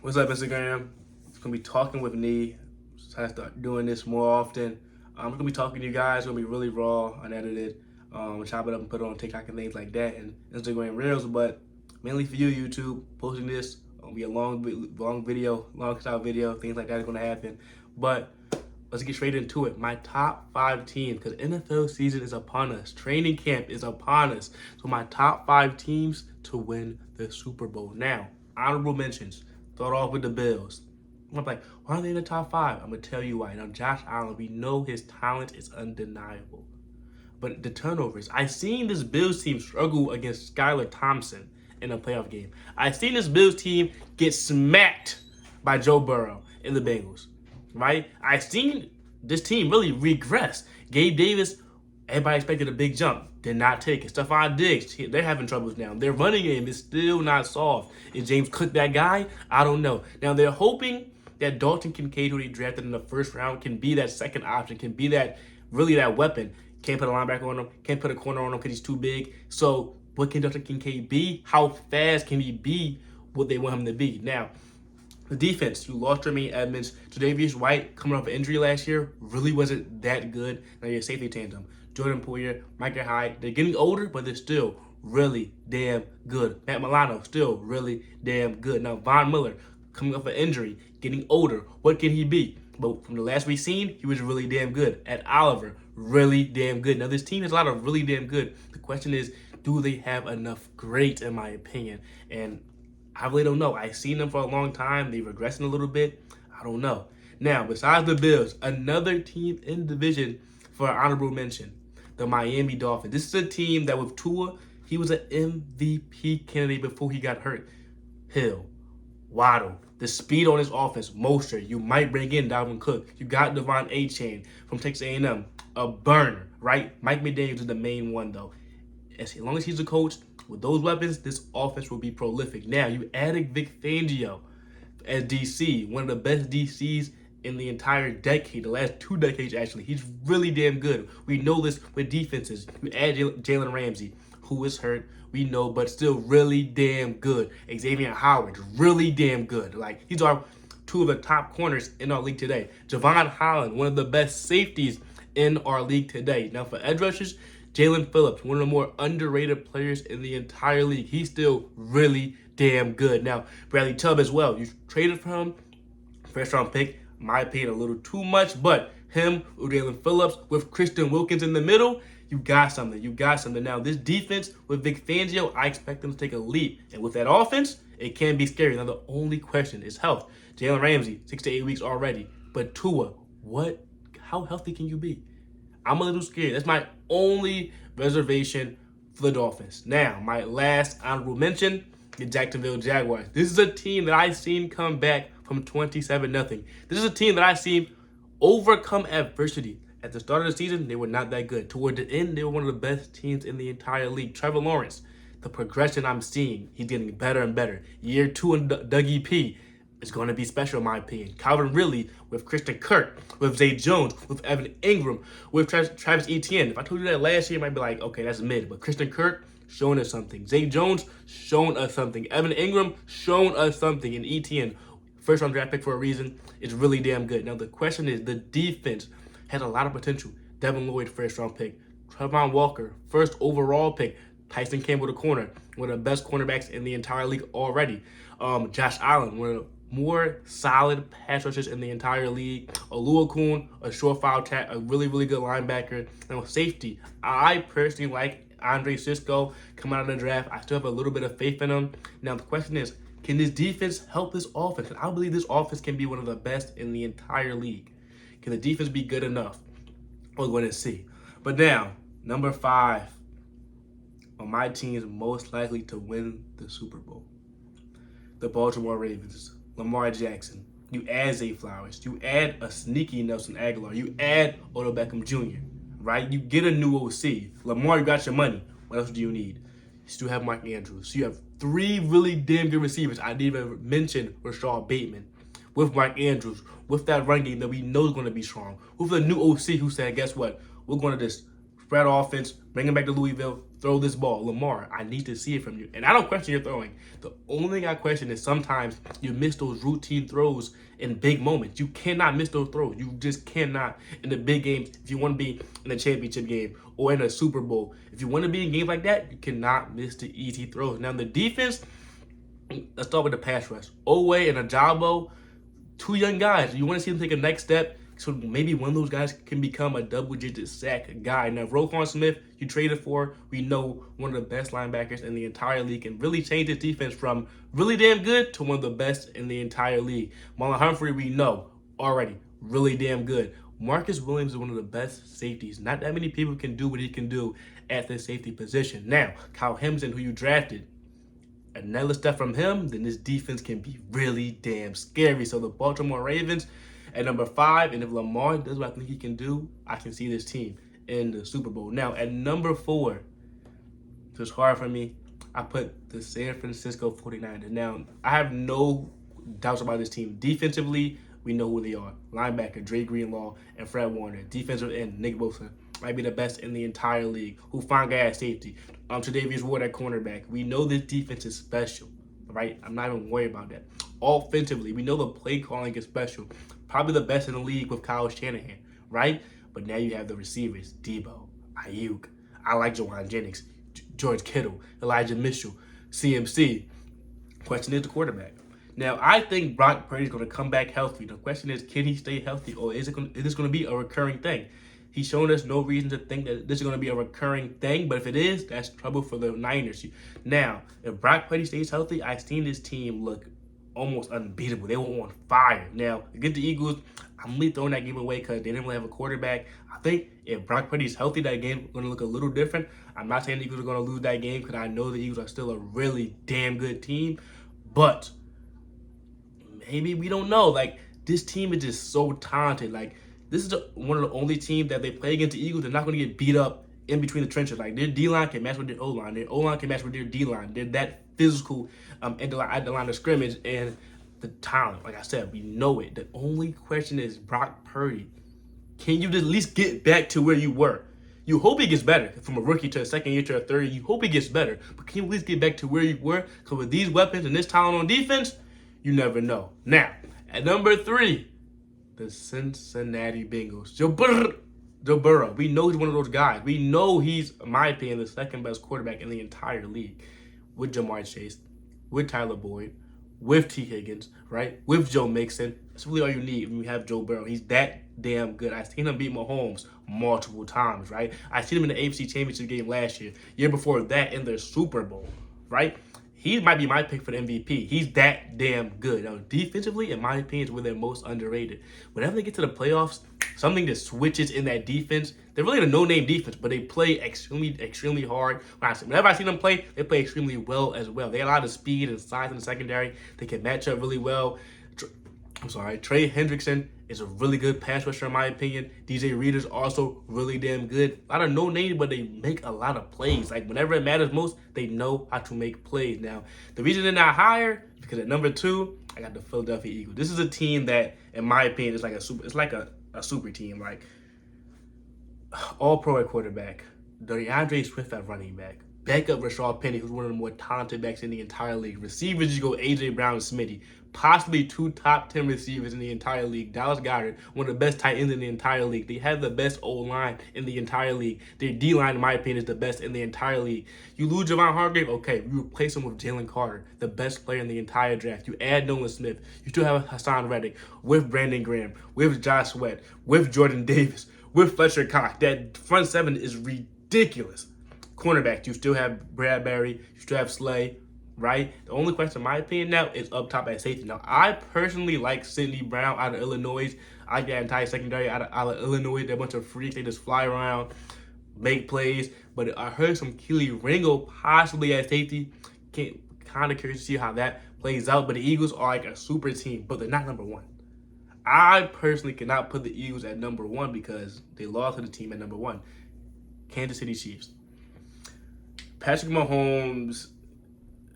What's up, Instagram? It's gonna be talking with Nee. So I start doing this more often. I'm gonna be talking to you guys. It's gonna be really raw, unedited. Chop it up and put it on TikTok and things like that, and Instagram Reels. But mainly for you, YouTube, posting this. It'll be a long video, long style video. Things like that are gonna happen. But let's get straight into it. My top 5 teams, because NFL season is upon us. Training camp is upon us. So my top 5 teams to win the Super Bowl. Now, honorable mentions. Start off with the Bills. I'm like, why are they in the top 5? I'm going to tell you why. Now, Josh Allen, we know his talent is undeniable. But the turnovers, I seen this Bills team struggle against Skylar Thompson in a playoff game. I seen this Bills team get smacked by Joe Burrow in the Bengals, right? I seen this team really regress. Gabe Davis, everybody expected a big jump. Did not take it. Stephon Diggs, they're having troubles now. Their running game is still not solved. Is James Cook that guy? I don't know. Now, they're hoping that Dalton Kincaid, who they drafted in the first round, can be that second option, can be that weapon. Can't put a linebacker on him, can't put a corner on him because he's too big. So what can Dalton Kincaid be? How fast can he be what they want him to be? Now, the defense, you lost Jermaine Edmonds. Tre'Davious White, coming off an injury last year, really wasn't that good. Now your safety tandem, Jordan Poyer, Micah Hyde, they're getting older, but they're still really damn good. Matt Milano, still really damn good. Now Von Miller, coming off an injury, getting older. What can he be? But from the last we've seen, he was really damn good. Ed Oliver, really damn good. Now this team has a lot of really damn good. The question is, do they have enough great, in my opinion? And I really don't know. I've seen them for a long time. They're regressing a little bit. I don't know. Now, besides the Bills, another team in division for an honorable mention, the Miami Dolphins. This is a team that with Tua, he was an MVP candidate before he got hurt. Hill, Waddle, the speed on his offense, Mostert. You might bring in Dalvin Cook. You got Devon Achane from Texas A&M, a burner, right? Mike McDaniels is the main one, though. As long as he's a coach, with those weapons, this offense will be prolific. Now, you added Vic Fangio as DC, one of the best DCs in the entire decade, the last 2 decades, actually. He's really damn good. We know this with defenses. You add Jalen Ramsey, who is hurt, we know, but still really damn good. Xavier Howard, really damn good. Like, these are 2 of the top corners in our league today. Javon Holland, one of the best safeties in our league today. Now, for edge rushers, Jalen Phillips, one of the more underrated players in the entire league. He's still really damn good. Now, Bradley Chubb as well. You traded for him, first round pick. In my opinion, a little too much, but him with Jalen Phillips, with Christian Wilkins in the middle, you got something. You got something. Now, this defense with Vic Fangio, I expect them to take a leap. And with that offense, it can be scary. Now, the only question is health. Jalen Ramsey, 6 to 8 weeks already. But Tua, how healthy can you be? I'm a little scared. That's my only reservation for the Dolphins. Now, my last honorable mention, the Jacksonville Jaguars. This is a team that I've seen come back from 27-0. This is a team that I've seen overcome adversity. At the start of the season, they were not that good. Toward the end, they were one of the best teams in the entire league. Trevor Lawrence, the progression I'm seeing, he's getting better and better. Year 2 in Dougie P is going to be special, in my opinion. Calvin Ridley with Christian Kirk, with Zay Jones, with Evan Ingram, with Travis Etienne. If I told you that last year, you might be like, okay, that's mid. But Christian Kirk showing us something. Zay Jones showing us something. Evan Ingram showing us something. And Etienne, first round draft pick for a reason, is really damn good. Now, the question is, the defense has a lot of potential. Devin Lloyd, first round pick. Trevon Walker, first overall pick. Tyson Campbell, the corner, one of the best cornerbacks in the entire league already. Josh Allen, one of the more solid pass rushers in the entire league. Oluokun, a surefire tack, a really, really good linebacker. And with safety, I personally like Andre Cisco coming out of the draft. I still have a little bit of faith in him. Now, the question is, can this defense help this offense? I believe this offense can be one of the best in the entire league. Can the defense be good enough? We're going to see. But now, number 5 on my team is most likely to win the Super Bowl. The Baltimore Ravens. Lamar Jackson. You add Zay Flowers. You add a sneaky Nelson Aguilar. You add Odell Beckham Jr., right? You get a new OC. Lamar, you got your money. What else do you need? You still have Mark Andrews. So you have 3 really damn good receivers. I didn't even mention Rashad Bateman. With Mark Andrews, with that run game that we know is going to be strong. With a new OC who said, guess what? We're going to just spread offense, bring him back to Louisville, throw this ball. Lamar, I need to see it from you. And I don't question your throwing. The only thing I question is sometimes you miss those routine throws in big moments. You cannot miss those throws. You just cannot in the big games. If you want to be in a championship game or in a Super Bowl, if you want to be in games like that, you cannot miss the easy throws. Now, the defense, let's start with the pass rush. Oweh and Ajabo, two young guys. You want to see them take a next step. So maybe one of those guys can become a double-digit sack guy. Now, Roquan Smith, you traded for, we know one of the best linebackers in the entire league and really changed his defense from really damn good to one of the best in the entire league. Marlon Humphrey, we know already, really damn good. Marcus Williams is one of the best safeties. Not that many people can do what he can do at the safety position. Now, Kyle Hamilton, who you drafted, another step from him, then this defense can be really damn scary. So the Baltimore Ravens at number 5, and if Lamar does what I think he can do, I can see this team in the Super Bowl. Now, at number 4, it's hard for me. I put the San Francisco 49ers. Now, I have no doubts about this team. Defensively, we know who they are. Linebacker, Dre Greenlaw and Fred Warner. Defensive end, Nick Bosa, might be the best in the entire league. Hufanga at safety. Tre'Davious Ward at cornerback. We know this defense is special, right? I'm not even worried about that. Offensively, we know the play calling is special. Probably the best in the league with Kyle Shanahan, right? But now you have the receivers, Debo, Ayuk. I like Jawan Jennings, George Kittle, Elijah Mitchell, CMC. Question is the quarterback. Now, I think Brock Purdy is going to come back healthy. The question is, can he stay healthy, or is this going to be a recurring thing? He's shown us no reason to think that this is going to be a recurring thing, but if it is, that's trouble for the Niners. Now, if Brock Purdy stays healthy, I've seen this team look almost unbeatable. They were on fire. Now, against the Eagles, I'm really throwing that game away because they didn't really have a quarterback. I think if Brock Purdy's healthy, that game is going to look a little different. I'm not saying the Eagles are going to lose that game because I know the Eagles are still a really damn good team, but maybe we don't know. Like, this team is just so talented. Like, this is one of the only teams that they play against the Eagles. They're not going to get beat up in between the trenches. Like, their D-line can match with their O-line. Their O-line can match with their D-line. They're that physical at the line of scrimmage. And the talent, like I said, we know it. The only question is Brock Purdy. Can you at least get back to where you were? You hope he gets better from a rookie to a second year to a third year. You hope he gets better. But can you at least get back to where you were? Because with these weapons and this talent on defense, you never know. Now, at number 3, the Cincinnati Bengals. Joe Burrow. We know he's one of those guys. We know he's, in my opinion, the second best quarterback in the entire league. With Jamar Chase, with Tyler Boyd, with T. Higgins, right? With Joe Mixon. That's really all you need when you have Joe Burrow. He's that damn good. I've seen him beat Mahomes multiple times, right? I've seen him in the AFC Championship game last year. Year before that in the Super Bowl, right? He might be my pick for the MVP. He's that damn good. Now, defensively, in my opinion, is where they're most underrated. Whenever they get to the playoffs, something just switches in that defense. They're really a no-name defense, but they play extremely, extremely hard. Whenever I see them play, they play extremely well as well. They got a lot of speed and size in the secondary. They can match up really well. Trey Hendrickson is a really good pass rusher in my opinion. DJ Reed is also really damn good. A lot of no names, but they make a lot of plays. Like, whenever it matters most, they know how to make plays. Now, the reason they're not higher is because at number 2, I got the Philadelphia Eagles. This is a team that, in my opinion, is like a super team. Like, all pro at quarterback, DeAndre Swift at running back, backup Rashad Penny, who's one of the more talented backs in the entire league. Receivers, you go AJ Brown and Smitty. Possibly 2 top 10 receivers in the entire league. Dallas Goedert, one of the best tight ends in the entire league. They have the best O-line in the entire league. Their D-line, in my opinion, is the best in the entire league. You lose Javon Hargrave, okay, you replace him with Jalen Carter, the best player in the entire draft. You add Nolan Smith. You still have Hassan Reddick with Brandon Graham, with Josh Sweat, with Jordan Davis, with Fletcher Cox. That front 7 is ridiculous. Cornerback, you still have Bradbury, you still have Slay, right? The only question, in my opinion, now is up top at safety. Now, I personally like Sidney Brown out of Illinois. I like that entire secondary out of Illinois. They're a bunch of freaks. They just fly around, make plays. But I heard some Keely Ringo possibly at safety. Kind of curious to see how that plays out. But the Eagles are like a super team, but they're not number 1. I personally cannot put the Eagles at number 1 because they lost to the team at number 1. Kansas City Chiefs. Patrick Mahomes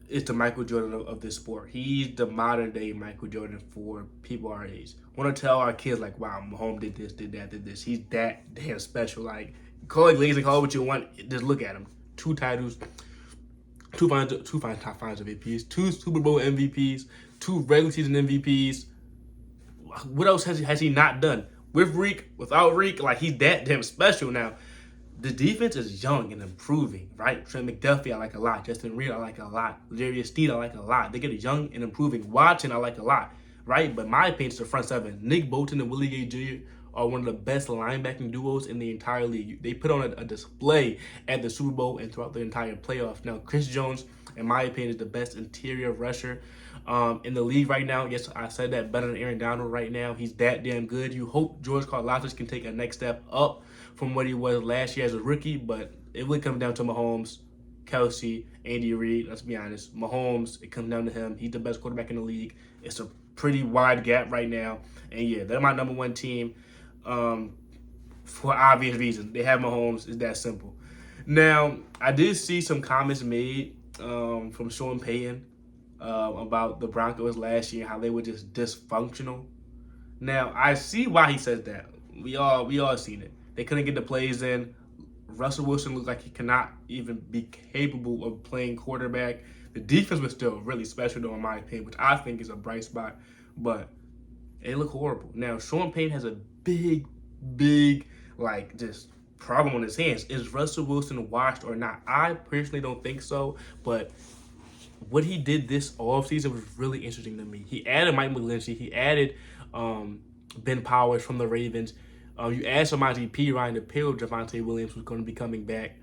is the Michael Jordan of this sport. He's the modern day Michael Jordan for people our age. Want to tell our kids, like, wow, Mahomes did this, did that, did this. He's that damn special. Like, Call it lazy, call it what you want. Just look at him. 2 titles, two top finals MVPs, 2 Super Bowl MVPs, 2 regular season MVPs. What else has he not done? With Reek, without Reek, like he's that damn special now. The defense is young and improving, right? Trent McDuffie, I like a lot. Justin Reed, I like a lot. Darius Steed, I like a lot. They get a young and improving. Watson, I like a lot, right? But my opinion is the front seven. Nick Bolton and Willie Gay Jr. are one of the best linebacking duos in the entire league. They put on a display at the Super Bowl and throughout the entire playoffs. Now, Chris Jones, in my opinion, is the best interior rusher in the league right now. Yes, I said that, better than Aaron Donald right now. He's that damn good. You hope George Karlaftis can take a next step up from what he was last year as a rookie, but it would come down to Mahomes, Kelsey, Andy Reid. Let's be honest. Mahomes, it comes down to him. He's the best quarterback in the league. It's a pretty wide gap right now. And yeah, they're my number one team for obvious reasons. They have Mahomes. It's that simple. Now, I did see some comments made from Sean Payton about the Broncos last year, how they were just dysfunctional. Now, I see why he says that. We all seen it. They couldn't get the plays in. Russell Wilson looked like he cannot even be capable of playing quarterback. The defense was still really special, though, in my opinion, which I think is a bright spot. But it looked horrible. Now, Sean Payton has a big, like, just problem on his hands. Is Russell Wilson washed or not? I personally don't think so, but what he did this offseason was really interesting to me. He added Mike McGlinchey. He added Ben Powers from the Ravens. You add Samaje Perine to pair with Javonte Williams, who's going to be coming back.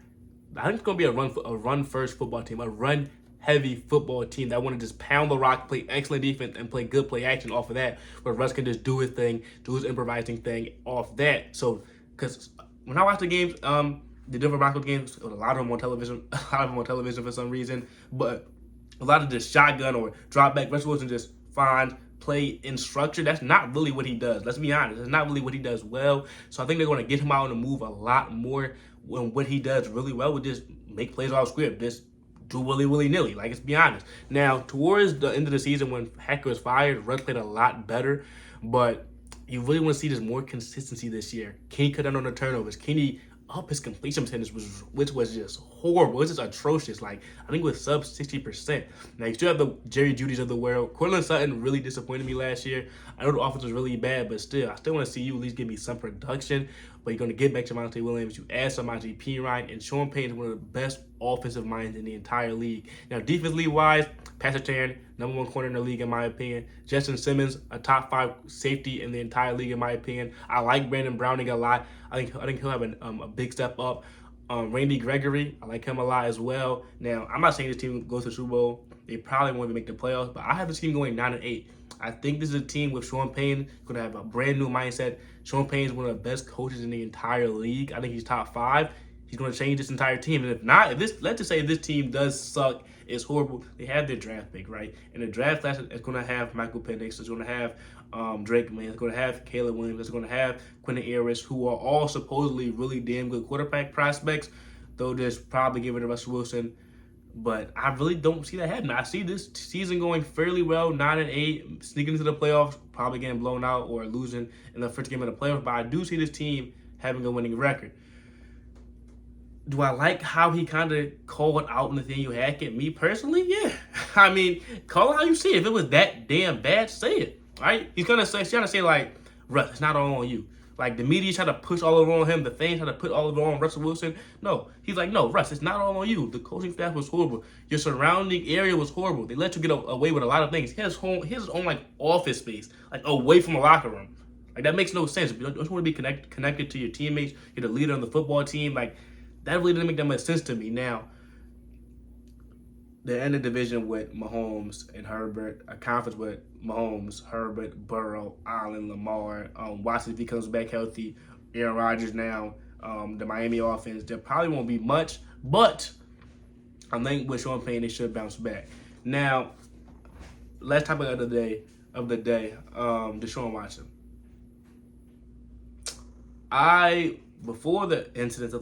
I think it's going to be a run-first football team, a run-heavy football team that want to just pound the rock, play excellent defense, and play good play action off of that, where Russ can just do his thing, do his improvising thing off that. So, because when I watch the games, the Denver Broncos games, a lot of them on television, for some reason, but a lot of just shotgun or drop back. Russell Wilson just finds play in structure. That's not really what he does. Let's be honest. It's not really what he does well. So I think they're going to get him out on the move a lot more when what he does really well would just make plays off script. Just do willy-nilly. Like, let's be honest. Now, towards the end of the season when Hacker was fired, Russ played a lot better. But you really want to see this more consistency this year. Can he cut down on the turnovers? Can he up his completion percentage, which was just horrible. It's just atrocious. Like, I think it was sub 60%. Now, you still have the Jerry Jeudy's of the world. Courtland Sutton really disappointed me last year. I know the offense was really bad, but still, I still want to see you at least give me some production. But you're going to get back Javonte Williams. You add Samaje Perine, and Sean Payton is one of the best offensive minds in the entire league. Now, defensively-wise, Patrick Surtain, number one corner in the league, in my opinion. Justin Simmons, a top 5 safety in the entire league, in my opinion. I like Brandon Browning a lot. I think he'll have a big step up. Randy Gregory, I like him a lot as well. Now, I'm not saying this team goes to the Super Bowl. They probably won't even make the playoffs, but I have this team going 9-8. I think this is a team with Sean Payton going to have a brand new mindset. Sean Payton is one of the best coaches in the entire league. I think he's top 5. He's going to change this entire team. And if not, let's just say if this team does suck, it's horrible, they have their draft pick, right? And the draft class is going to have Michael Penix, it's going to have Drake May, it's going to have Caleb Williams, it's going to have Quentin Ayers, who are all supposedly really damn good quarterback prospects. They'll just probably give it to Russell Wilson. But I really don't see that happening. I see this season going fairly well, 9-8, sneaking into the playoffs, probably getting blown out or losing in the first game of the playoffs. But I do see this team having a winning record. Do I like how he kind of called out Nathaniel Hackett? Me personally, yeah. I mean, call it how you see it. If it was that damn bad, say it, right? He's trying to say like, Russ, it's not all on you. Like, the media try to push all over on him. The fans try to put all over on Russell Wilson. No, he's like, no, Russ, it's not all on you. The coaching staff was horrible. Your surrounding area was horrible. They let you get away with a lot of things. He has his own like office space, like away from a locker room. Like, that makes no sense. If you don't want to be connected to your teammates, you're the leader on the football team. Like, that really didn't make that much sense to me. Now, they're in the division with Mahomes and Herbert, a conference with Mahomes, Herbert, Burrow, Allen, Lamar, Watson if he comes back healthy, Aaron Rodgers now, the Miami offense. There probably won't be much, but I think with Sean Payton, they should bounce back. Now, last topic of the day, Deshaun Watson. Before the incidents,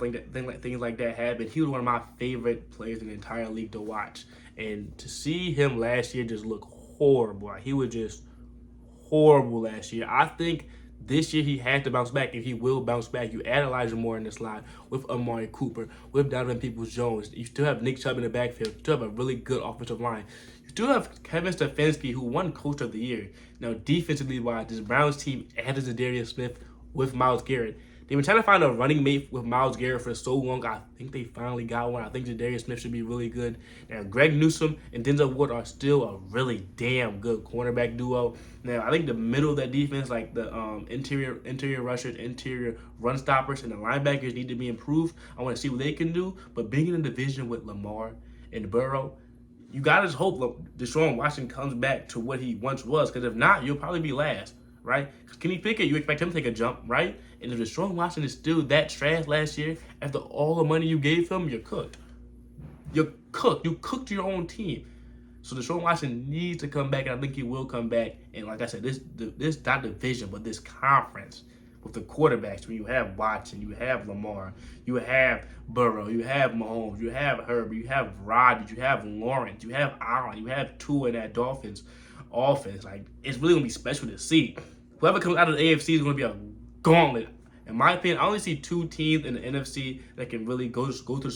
things like that happened, he was one of my favorite players in the entire league to watch. And to see him last year just look horrible. He was just horrible last year. I think This year he had to bounce back, and he will bounce back. You add Elijah Moore in the slot with Amari Cooper, with Donovan Peoples-Jones. You still have Nick Chubb in the backfield. You still have a really good offensive line. You still have Kevin Stefanski, who won Coach of the Year. Now, defensively wise, this Browns team added Zadarius Smith with Myles Garrett. They've been trying to find a running mate with Myles Garrett for so long. I think they finally got one. I think Zadarius Smith should be really good. Now, Greg Newsome and Denzel Ward are still a really damn good cornerback duo. Now, I think the middle of that defense, like the interior rushers, interior run stoppers, and the linebackers need to be improved. I want to see what they can do. But being in a division with Lamar and Burrow, you got to just hope Deshaun Watson comes back to what he once was. Because if not, you'll probably be last. Right? Because Kenny Pickett, you expect him to take a jump, right? And if Deshaun Watson is still that trash last year, after all the money you gave him, you're cooked. You're cooked. You cooked your own team. So Deshaun Watson needs to come back, and I think he will come back. And like I said, this not division, but this conference with the quarterbacks, when you have Watson, you have Lamar, you have Burrow, you have Mahomes, you have Herbert, you have Rodgers, you have Lawrence, you have Allen, you have Tua in that Dolphins offense. Like, it's really gonna be special to see. Whoever comes out of the AFC is gonna be a gauntlet. In my opinion, I only see two teams in the NFC that can really go to the Super